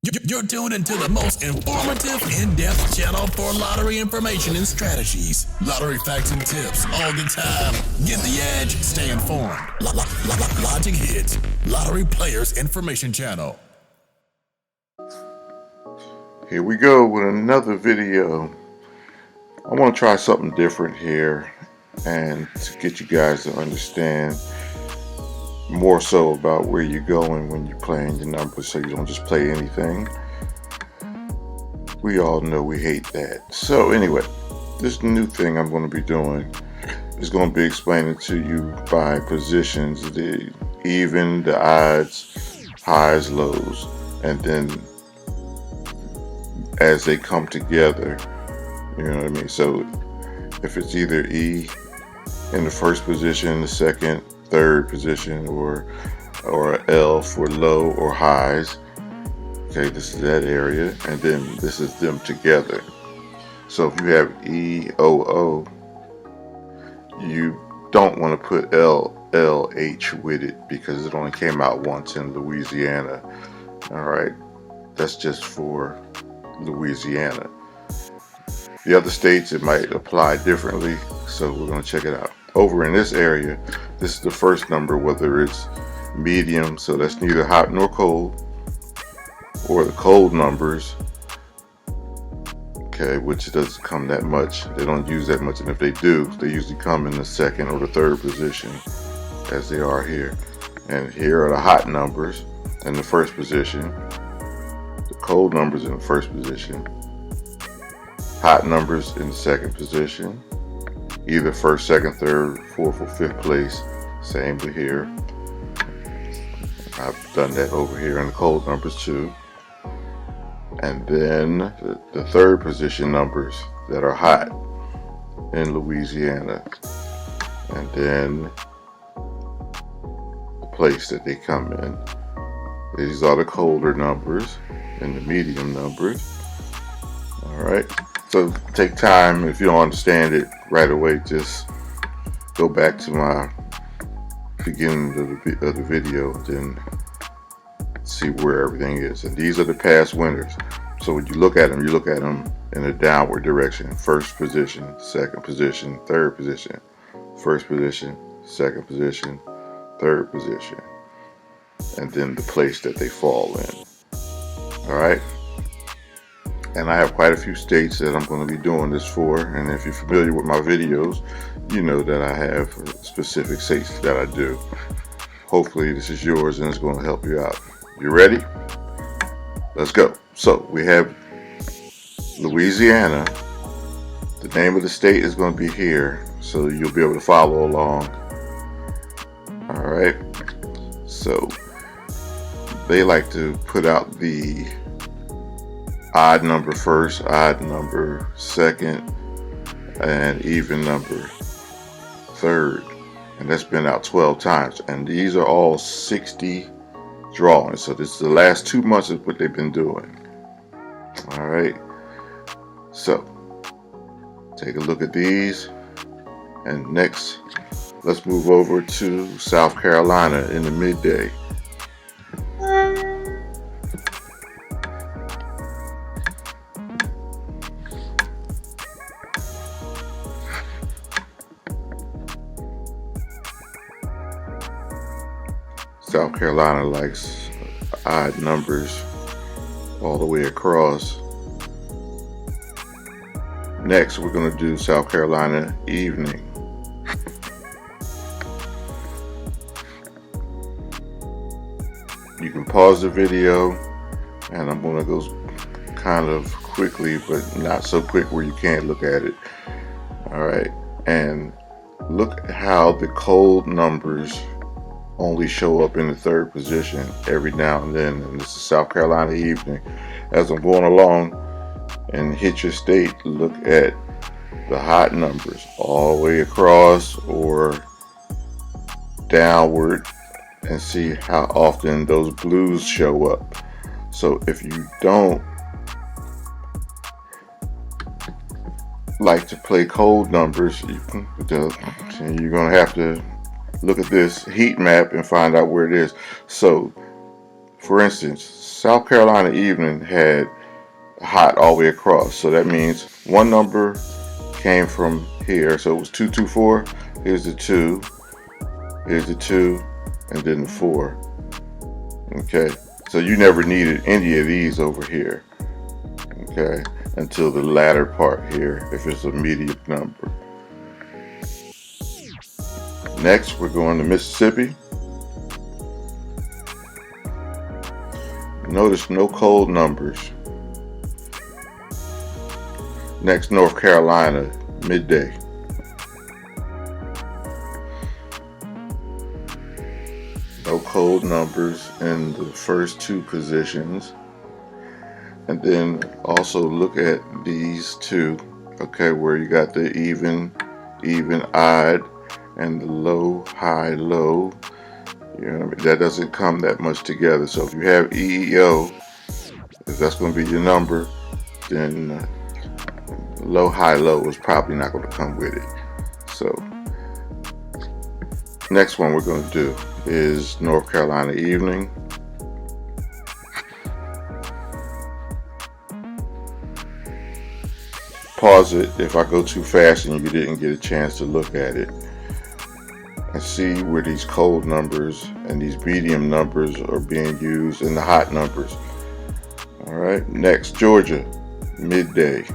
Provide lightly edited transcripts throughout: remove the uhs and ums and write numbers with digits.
You're tuned into the most informative, in-depth channel for lottery information and strategies. Lottery facts and tips all the time. Get the edge, stay informed. Logic Hits, Lottery Players Information Channel. Here we go with another video. I want to try something different here and to get you guys to understand more so about where you're going when you're playing your numbers, so you don't just play anything. We all know we hate that. So anyway, this new thing I'm going to be doing is going to be explaining to you by positions, the even, the odds, highs, lows, and then as they come together, you know what I mean? So if it's either E in the first position, the second, third position, or L for low or highs. Okay, this is that area, and then this is them together. So if you have E, O, O, you don't want to put L, L, H with it because it only came out once in Louisiana. All right, that's just for Louisiana. The other states, it might apply differently, so we're going to check it out. Over in this area, this is the first number, whether it's medium, so that's neither hot nor cold, or the cold numbers, okay, which doesn't come that much. They don't use that much, and if they do, they usually come in the second or the third position, as they are here. And here are the hot numbers in the first position, the cold numbers in the first position, hot numbers in the second position, either first, second, third, fourth, or fifth place. Same to here. I've done that over here in the cold numbers too. And then the third position numbers that are hot in Louisiana. And then the place that they come in. These are the colder numbers and the medium numbers. All right. So take time. If you don't understand it right away, just go back to my beginning of the video, then see where everything is. And these are the past winners. So when you look at them in a downward direction. First position, second position, third position, first position, second position, third position, and then the place that they fall in. All right. And I have quite a few states that I'm going to be doing this for. And if you're familiar with my videos, you know that I have specific states that I do. Hopefully this is yours and it's going to help you out. You ready? Let's go. So we have Louisiana. The name of the state is going to be here, so you'll be able to follow along. All right. So they like to put out the odd number first, odd number second, and even number third. And that's been out 12 times. And these are all 60 drawings. So this is the last 2 months of what they've been doing. All right. So take a look at these. And next, let's move over to South Carolina in the midday. South Carolina likes odd numbers all the way across. Next, we're going to do South Carolina evening. You can pause the video, and I'm going to go kind of quickly, but not so quick where you can't look at it. All right, and look at how the cold numbers only show up in the third position every now and then. And this is South Carolina evening. As I'm going along and hit your state, look at the hot numbers all the way across or downward and see how often those blues show up. So if you don't like to play cold numbers, you're gonna have to look at this heat map and find out where it is. So For instance, South Carolina evening had hot all the way across. So that means one number came from here. So it was 224. Here's the 2. Here's the 2. And then the 4. Okay. So you never needed any of these over here. Okay. Until the latter part here, if it's a medium number. Next, we're going to Mississippi. Notice no cold numbers. Next, North Carolina, midday. No cold numbers in the first two positions. And then also look at these two, okay, where you got the even, odd, and the low, high, low. You know what I mean? That doesn't come that much together. So if you have EEO, if that's going to be your number, then low, high, low is probably not going to come with it. So next one we're going to do is North Carolina evening. Pause it if I go too fast and you didn't get a chance to look at it, and see where these cold numbers and these medium numbers are being used and the hot numbers. All right, next, Georgia, midday.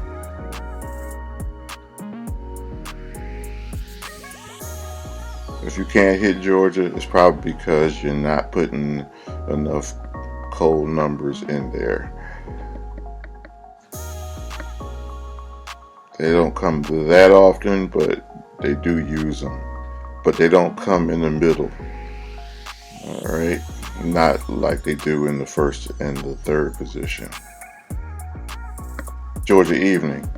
If you can't hit Georgia, it's probably because you're not putting enough cold numbers in there. They don't come that often, but they do use them. But they don't come in the middle. All right, not like they do in the first and the third position. Georgia evening.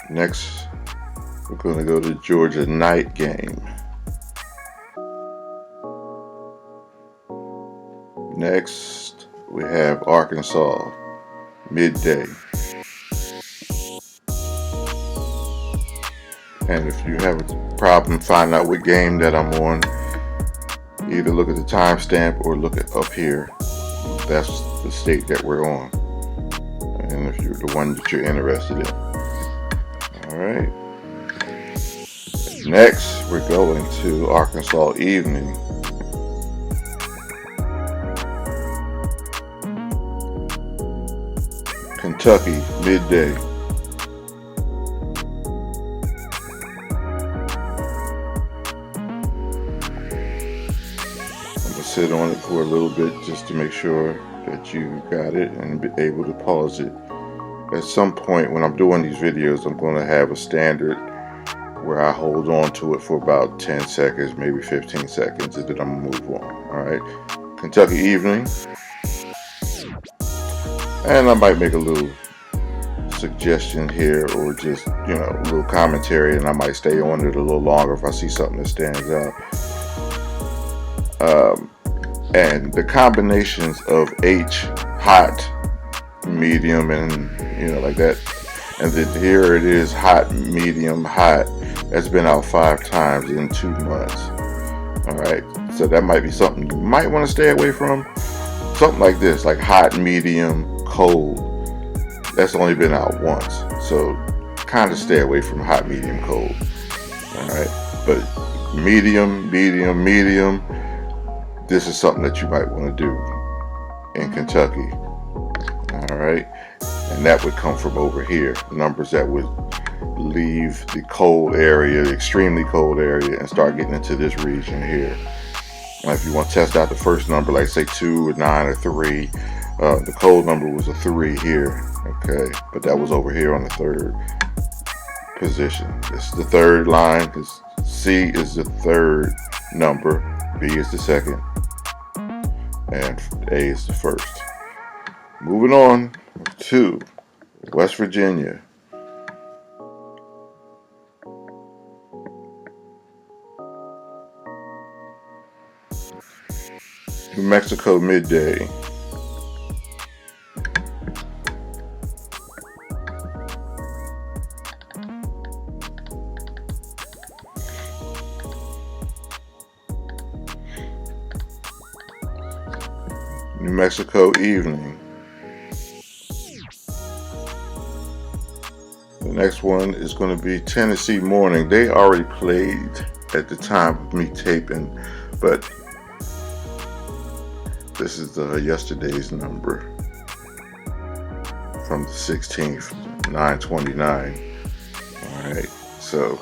Next, we're going to go to Georgia night game. Next, we have Arkansas midday. And if you have a problem finding out what game that I'm on, either look at the timestamp or look at up here. That's the state that we're on. And if you're the one that you're interested in. All right. Next, we're going to Arkansas evening. Kentucky midday. I'm gonna sit on it for a little bit just to make sure that you got it and be able to pause it. At some point when I'm doing these videos, I'm going to have a standard where I hold on to it for about 10 seconds, maybe 15 seconds, and then I'm going to move on. All right, Kentucky evening. And I might make a little suggestion here or just, a little commentary, and I might stay on it a little longer if I see something that stands out. And the combinations of H, hot, medium, and like that, and then here it is, hot, medium, hot. That's been out 5 times in 2 months. All right, so that might be something you might want to stay away from. Something like this, like hot, medium, cold. That's only been out once, so kind of stay away from hot, medium, cold. All right, but medium, this is something that you might want to do in Kentucky. All right, and that would come from over here, numbers that would leave the cold area, the extremely cold area, and start getting into this region here. Now, if you want to test out the first number, like say 2 or 9 or 3, the cold number was a 3 here, okay, but that was over here on the third position. This is the third line, because C is the third number, B is the second, and A is the first. Moving on to West Virginia. New Mexico midday. New Mexico evening. The next one is going to be Tennessee morning. They already played at the time of me taping, but this is yesterday's number from the 16th, 9/29. Alright, so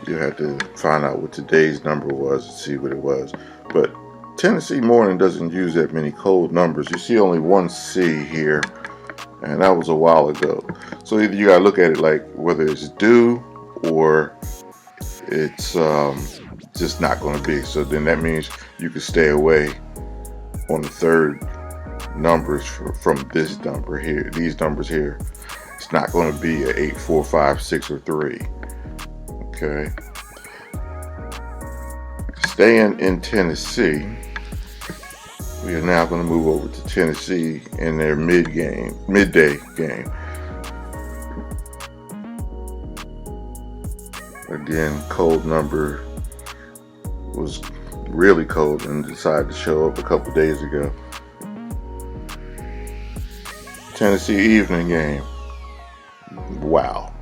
you had to find out what today's number was and see what it was. But Tennessee morning doesn't use that many code numbers. You see only one C here, and that was a while ago. So either you gotta look at it like whether it's due or it's just not going to be. So then that means you can stay away on the third numbers from this number here. These numbers here, it's not going to be a 8, 4, 5, 6, or 3. Okay. Staying in Tennessee, we are now going to move over to Tennessee in their midday game. Again, cold number was really cold and decided to show up a couple days ago. Tennessee evening game. Wow.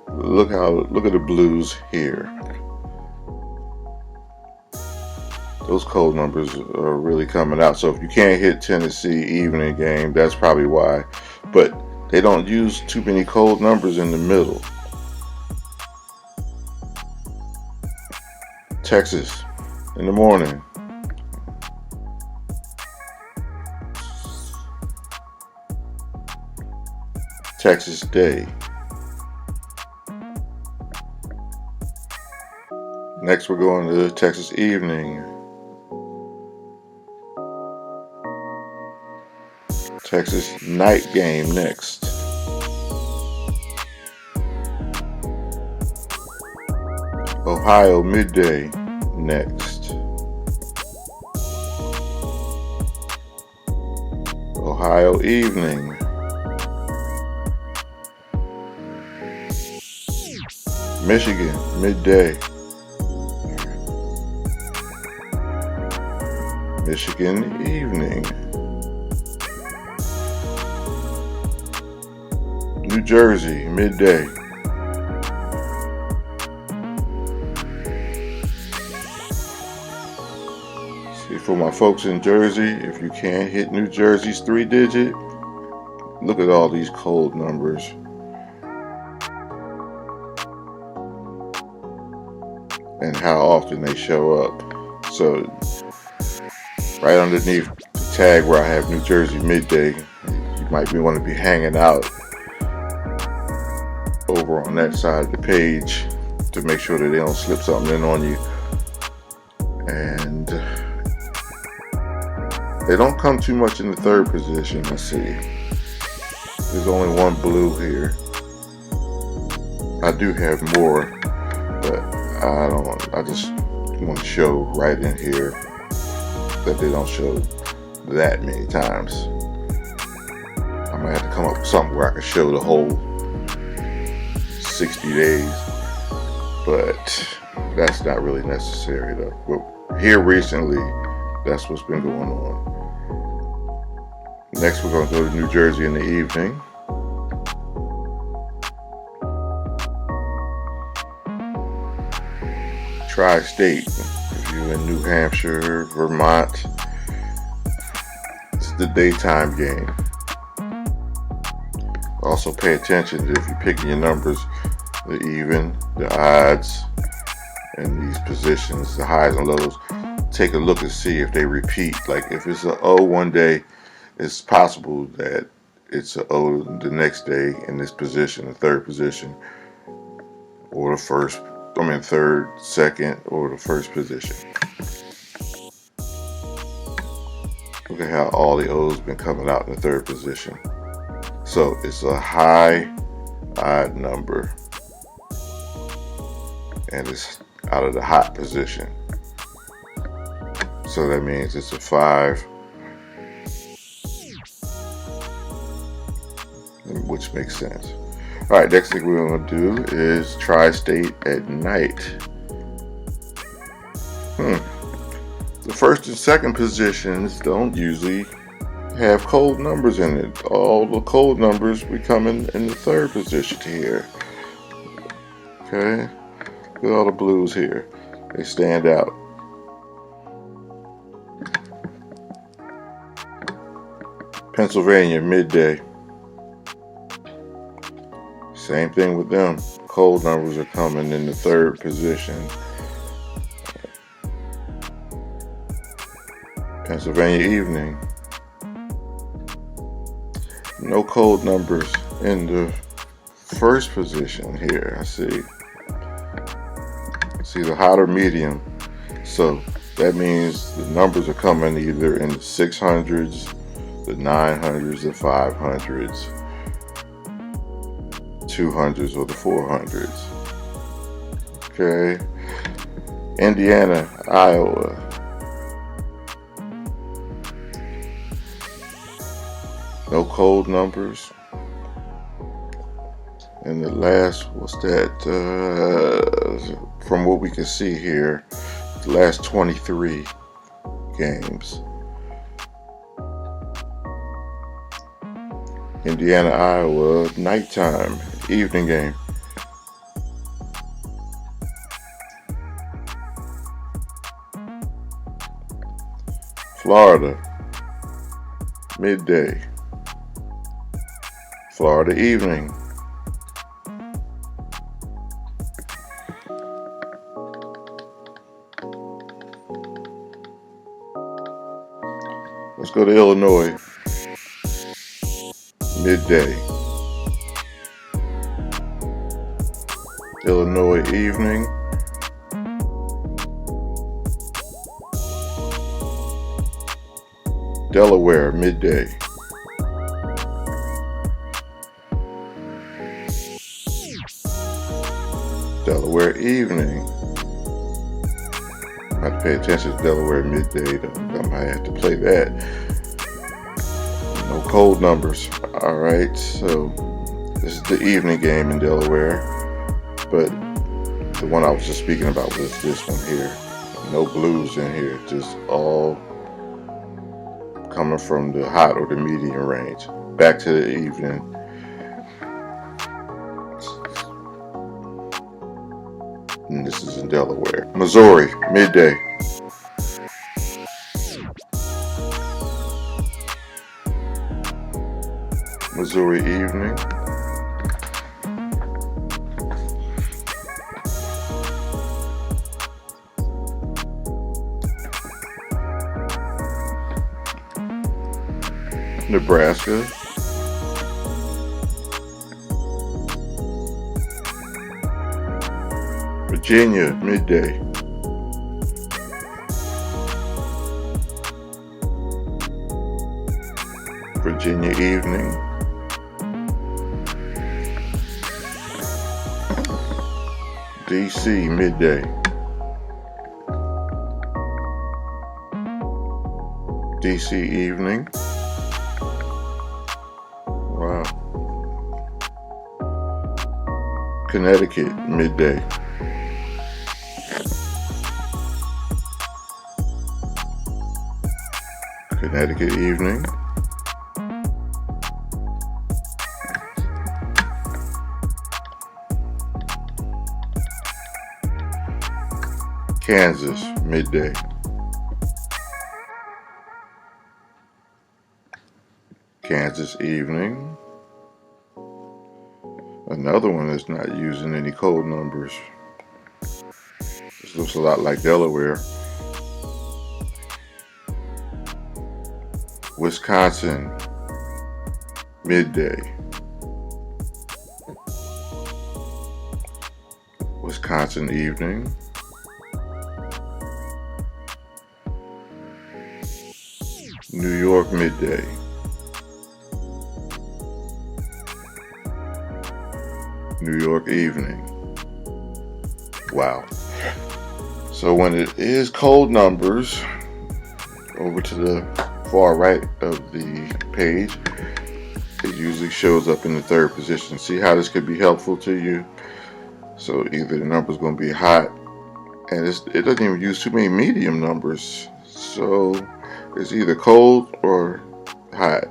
Look at the blues here. Those cold numbers are really coming out. So if you can't hit Tennessee evening game, that's probably why. But they don't use too many cold numbers in the middle. Texas in the morning. Texas day. Next we're going to Texas evening. Texas night game next. Ohio midday next. Ohio evening. Michigan midday. Michigan evening. New Jersey midday. See, for my folks in Jersey, if you can't hit New Jersey's 3-digit, look at all these cold numbers. And how often they show up. So right underneath the tag where I have New Jersey midday, you might want to be hanging out over on that side of the page to make sure that they don't slip something in on you. And they don't come too much in the third position. Let's see. There's only one blue here. I do have more, but I just want to show right in here that they don't show that many times. I might have to come up with something where I can show the whole 60 days, but that's not really necessary though. But here recently, that's what's been going on. Next, we're going to go to New Jersey in the evening. Tri-state, if you're in New Hampshire, Vermont, it's the daytime game. Also pay attention if you're picking your numbers, the even, the odds, and these positions, the highs and lows. Take a look and see if they repeat. Like if it's an O one day, it's possible that it's an O the next day in this position, the third position, or the third, second, or the first position. Look at how all the O's been coming out in the third position. So it's a high odd number, and it's out of the hot position. So that means it's a 5, which makes sense. All right, next thing we're going to do is tri-state at night. The the first and second positions don't usually have cold numbers in it. All the cold numbers we come in the third position here. Okay, look at all the blues here. They stand out. Pennsylvania, midday. Same thing with them. Cold numbers are coming in the third position. Pennsylvania, evening. No cold numbers in the first position here. I see the hot or medium. So that means the numbers are coming either in the 600s, the 900s, the 500s, 200s, or the 400s. Okay. Indiana, Iowa. No cold numbers. And the last, what's that? From what we can see here, the last 23 games. Indiana, Iowa, nighttime, evening game. Florida, midday. Florida, evening. Let's go to Illinois. Midday. Illinois, evening. Delaware, midday. Delaware, evening. I have to pay attention to Delaware midday. I might have to play that. No cold numbers. All right, so this is the evening game in Delaware, but the one I was just speaking about was this one here. No blues in here, just all coming from the hot or the medium range. Back to the evening. And this is in Delaware. Missouri, midday. Missouri, evening. Nebraska. Virginia, midday. Virginia, evening. DC, midday. DC, evening. Wow. Connecticut, midday. Connecticut, evening. Kansas, midday. Kansas, evening. Another one that's not using any code numbers. This looks a lot like Delaware. Wisconsin, midday. Wisconsin, evening. New York, midday. New York, evening. Wow. So when it is cold numbers, over to the far right of the page, it usually shows up in the third position. See how this could be helpful to you? So either the number's going to be hot, and it doesn't even use too many medium numbers. So it's either cold or hot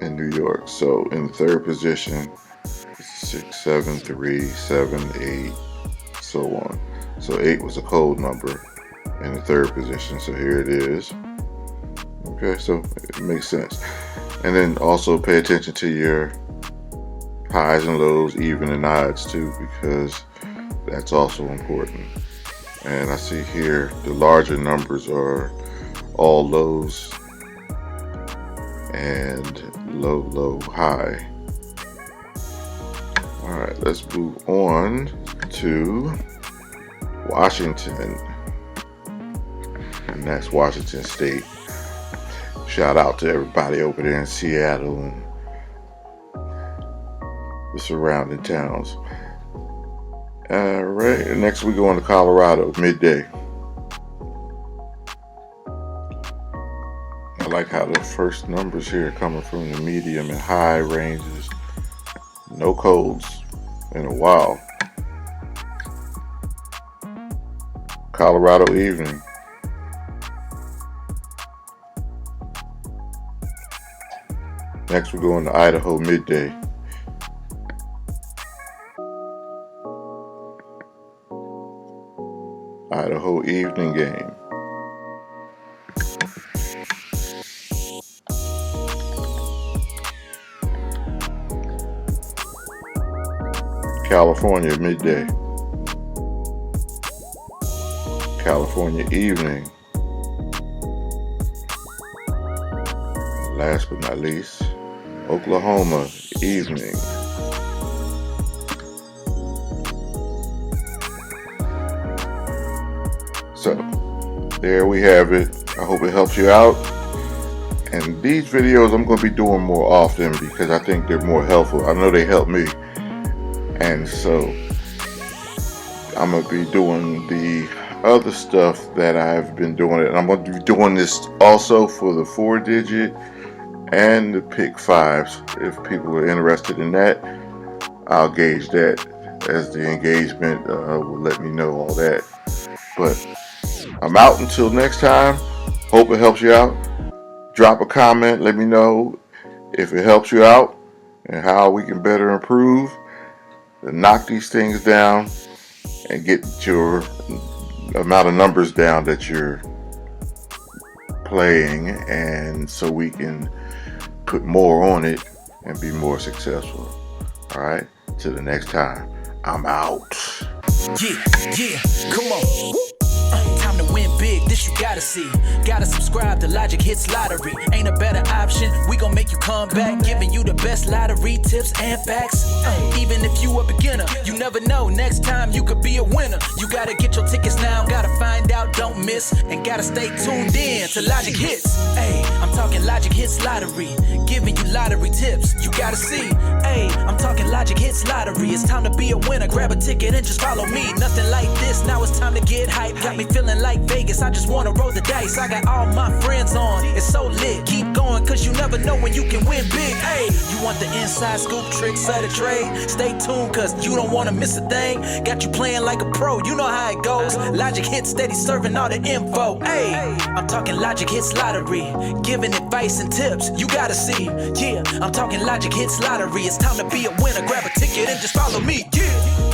in New York. So in the third position, 6, 7, 3, 7, 8, so on. So 8 was a cold number in the third position. So here it is. Okay, so it makes sense. And then also pay attention to your highs and lows, even and odds too, because that's also important. And I see here the larger numbers are all lows and low, low, high. All right, let's move on to Washington. And that's Washington State. Shout out to everybody over there in Seattle and the surrounding towns. All right, next we go on to Colorado, midday. I like how the first numbers here are coming from the medium and high ranges. No colds in a while. Colorado evening. Next we go on to Idaho midday. Idaho evening game. California midday. California evening. Last but not least, Oklahoma evening. So there we have it. I hope it helps you out. And these videos I'm going to be doing more often because I think they're more helpful. I know they help me. And so I'm going to be doing the other stuff that I've been doing. And I'm going to be doing this also for the 4-digit and the pick 5s. If people are interested in that, I'll gauge that as the engagement will let me know all that. But I'm out until next time. Hope it helps you out. Drop a comment. Let me know if it helps you out and how we can better improve and knock these things down and get your amount of numbers down that you're playing, and so we can put more on it and be more successful. All right, till the next time, I'm out. Yeah, come on. Time to win big, this you gotta see. Gotta subscribe to Logic Hits Lottery. Ain't a better option, we gon' make you come back. Giving you the best lottery tips and facts. Even if you a beginner, you never know, next time you could be a winner. You gotta get your tickets now, gotta find out, don't miss. And gotta stay tuned in to Logic Hits. Hey, I'm talking Logic Hits Lottery. Giving you lottery tips, you gotta see. Hey, I'm talking Logic Hits Lottery. It's time to be a winner, grab a ticket and just follow me. Nothing like this, now it's time to get hyped. Got me feeling like Vegas, I just wanna roll the dice. I got all my friends on, it's so lit. Keep going, cause you never know when you can win big. Hey, you want the inside scoop, tricks of the trade? Stay tuned, cause you don't wanna miss a thing. Got you playing like a pro, you know how it goes. Logic Hits steady serving all the info. Hey, I'm talking Logic Hits Lottery. Giving advice and tips, you gotta see. Yeah, I'm talking Logic Hits Lottery. It's time to be a winner, grab a ticket and just follow me. Yeah.